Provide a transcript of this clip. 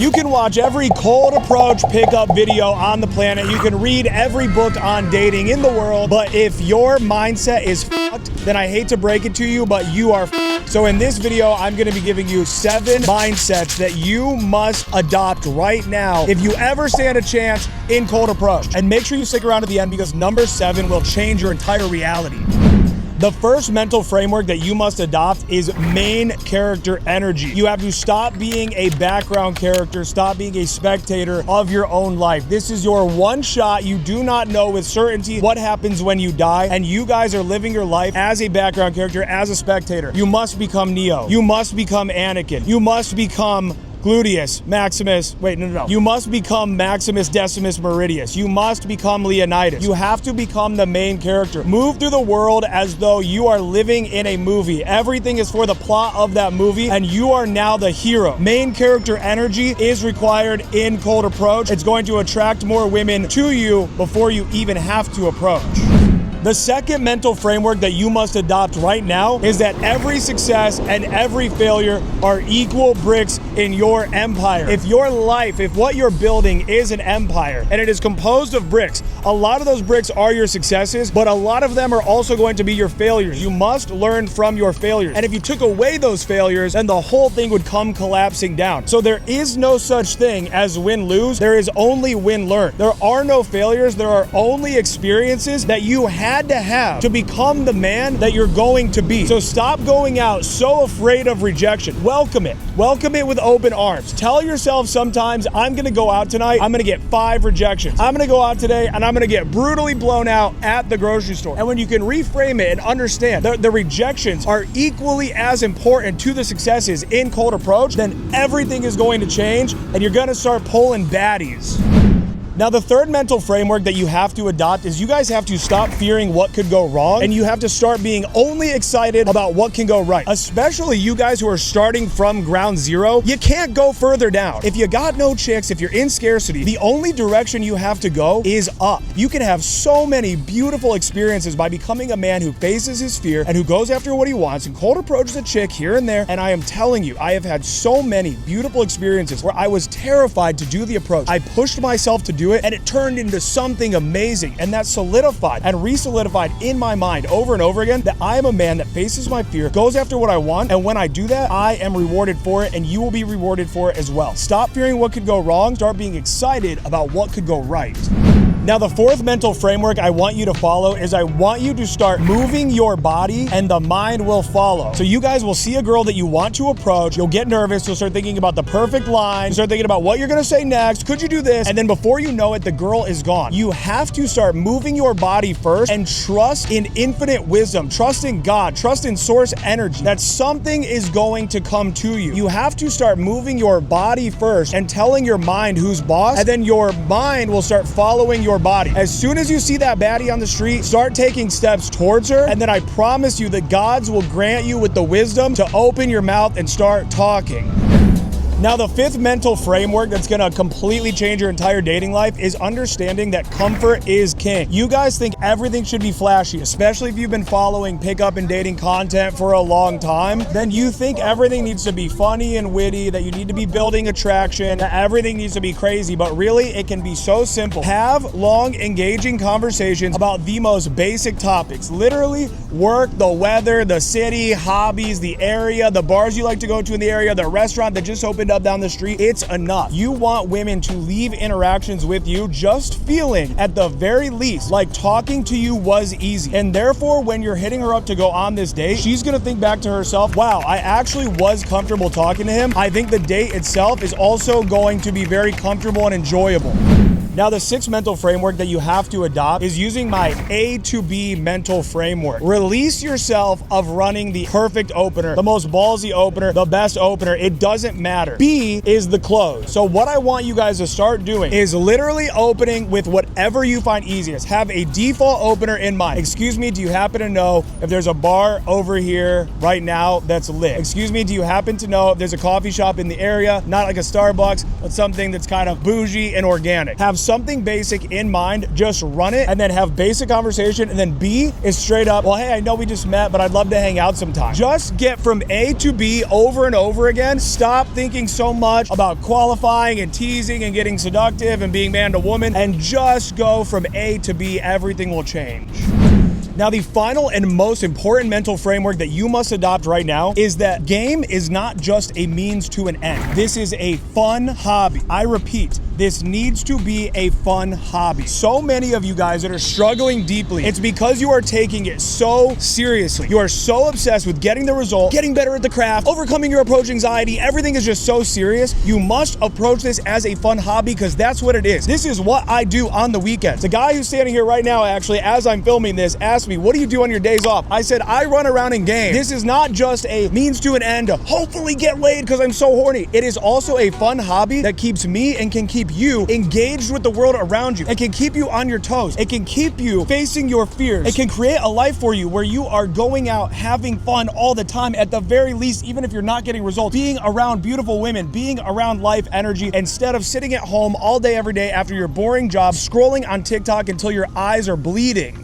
You can watch every cold approach pickup video on the planet. You can read every book on dating in the world. But if your mindset is fucked, then I hate to break it to you, but you are fucked. So in this video, I'm going to be giving you 7 mindsets that you must adopt right now if you ever stand a chance in cold approach. And make sure you stick around to the end because number 7 will change your entire reality. The first mental framework that you must adopt is main character energy. You have to stop being a background character, stop being a spectator of your own life. This is your one shot. You do not know with certainty what happens when you die, and you guys are living your life as a background character, as a spectator. You must become Neo. You must become Anakin. You must become Gluteus, Maximus, no. You must become Maximus Decimus Meridius. You must become Leonidas. You have to become the main character. Move through the world as though you are living in a movie. Everything is for the plot of that movie, and you are now the hero. Main character energy is required in cold approach. It's going to attract more women to you before you even have to approach. The second mental framework that you must adopt right now is that every success and every failure are equal bricks in your empire. If your life, if what you're building is an empire and it is composed of bricks, a lot of those bricks are your successes, but a lot of them are also going to be your failures. You must learn from your failures. And if you took away those failures, then the whole thing would come collapsing down. So there is no such thing as win-lose. There is only win-learn. There are no failures. There are only experiences that you had to have to become the man that you're going to be. So stop going out so afraid of rejection. Welcome it. Welcome it with open arms. Tell yourself sometimes, I'm going to go out tonight, I'm going to get 5 rejections. I'm going to go out today and I'm going to get brutally blown out at the grocery store. And when you can reframe it and understand the rejections are equally as important to the successes in cold approach, then everything is going to change and you're going to start pulling baddies. Now, the third mental framework that you have to adopt is you guys have to stop fearing what could go wrong, and you have to start being only excited about what can go right. Especially you guys who are starting from ground zero, you can't go further down. If you got no chicks, if you're in scarcity, the only direction you have to go is up. You can have so many beautiful experiences by becoming a man who faces his fear and who goes after what he wants and cold approaches a chick here and there. And I am telling you, I have had so many beautiful experiences where I was terrified to do the approach. I pushed myself to do it, and it turned into something amazing, and that solidified and re-solidified in my mind over and over again that I am a man that faces my fear, goes after what I want, and when I do that, I am rewarded for it, and you will be rewarded for it as well. Stop fearing what could go wrong, start being excited about what could go right. Now, the fourth mental framework I want you to follow is I want you to start moving your body and the mind will follow. So you guys will see a girl that you want to approach, you'll get nervous, you'll start thinking about the perfect line, you start thinking about what you're gonna say next, could you do this? And then before you know it, the girl is gone. You have to start moving your body first and trust in infinite wisdom, trust in God, trust in source energy, that something is going to come to you. You have to start moving your body first and telling your mind who's boss, and then your mind will start following your body. As soon as you see that baddie on the street, start taking steps towards her, and then I promise you the gods will grant you with the wisdom to open your mouth and start talking. Now, the fifth mental framework that's gonna completely change your entire dating life is understanding that comfort is king. You guys think everything should be flashy, especially if you've been following pickup and dating content for a long time. Then you think everything needs to be funny and witty, that you need to be building attraction, that everything needs to be crazy, but really it can be so simple. Have long, engaging conversations about the most basic topics. Literally, work, the weather, the city, hobbies, the area, the bars you like to go to in the area, the restaurant that just opened up down the street. It's enough. You want women to leave interactions with you just feeling at the very least like talking to you was easy. And therefore, when you're hitting her up to go on this date, she's gonna think back to herself, wow, I actually was comfortable talking to him. I think the date itself is also going to be very comfortable and enjoyable. Now, the sixth mental framework that you have to adopt is using my A to B mental framework. Release yourself of running the perfect opener, the most ballsy opener, the best opener. It doesn't matter. B is the close. So what I want you guys to start doing is literally opening with whatever you find easiest. Have a default opener in mind. Excuse me, do you happen to know if there's a bar over here right now that's lit? Excuse me, do you happen to know if there's a coffee shop in the area, not like a Starbucks, but something that's kind of bougie and organic? Have something basic in mind, just run it, and then have basic conversation. And then B is straight up, well, hey, I know we just met, but I'd love to hang out sometime. Just get from A to B over and over again. Stop thinking so much about qualifying and teasing and getting seductive and being man to woman, and just go from A to B. Everything will change. Now, the final and most important mental framework that you must adopt right now is that game is not just a means to an end. This is a fun hobby. I repeat, this needs to be a fun hobby. So many of you guys that are struggling deeply, it's because you are taking it so seriously. You are so obsessed with getting the result, getting better at the craft, overcoming your approach anxiety. Everything is just so serious. You must approach this as a fun hobby, because that's what it is. This is what I do on the weekends. The guy who's standing here right now, actually, as I'm filming this, asked me, what do you do on your days off? I said, I run around and game. This is not just a means to an end to hopefully get laid because I'm so horny. It is also a fun hobby that keeps me and can keep you engaged with the world around you. It can keep you on your toes. It can keep you facing your fears. It can create a life for you where you are going out having fun all the time, at the very least, even if you're not getting results, being around beautiful women, being around life energy, instead of sitting at home all day, every day after your boring job, scrolling on TikTok until your eyes are bleeding.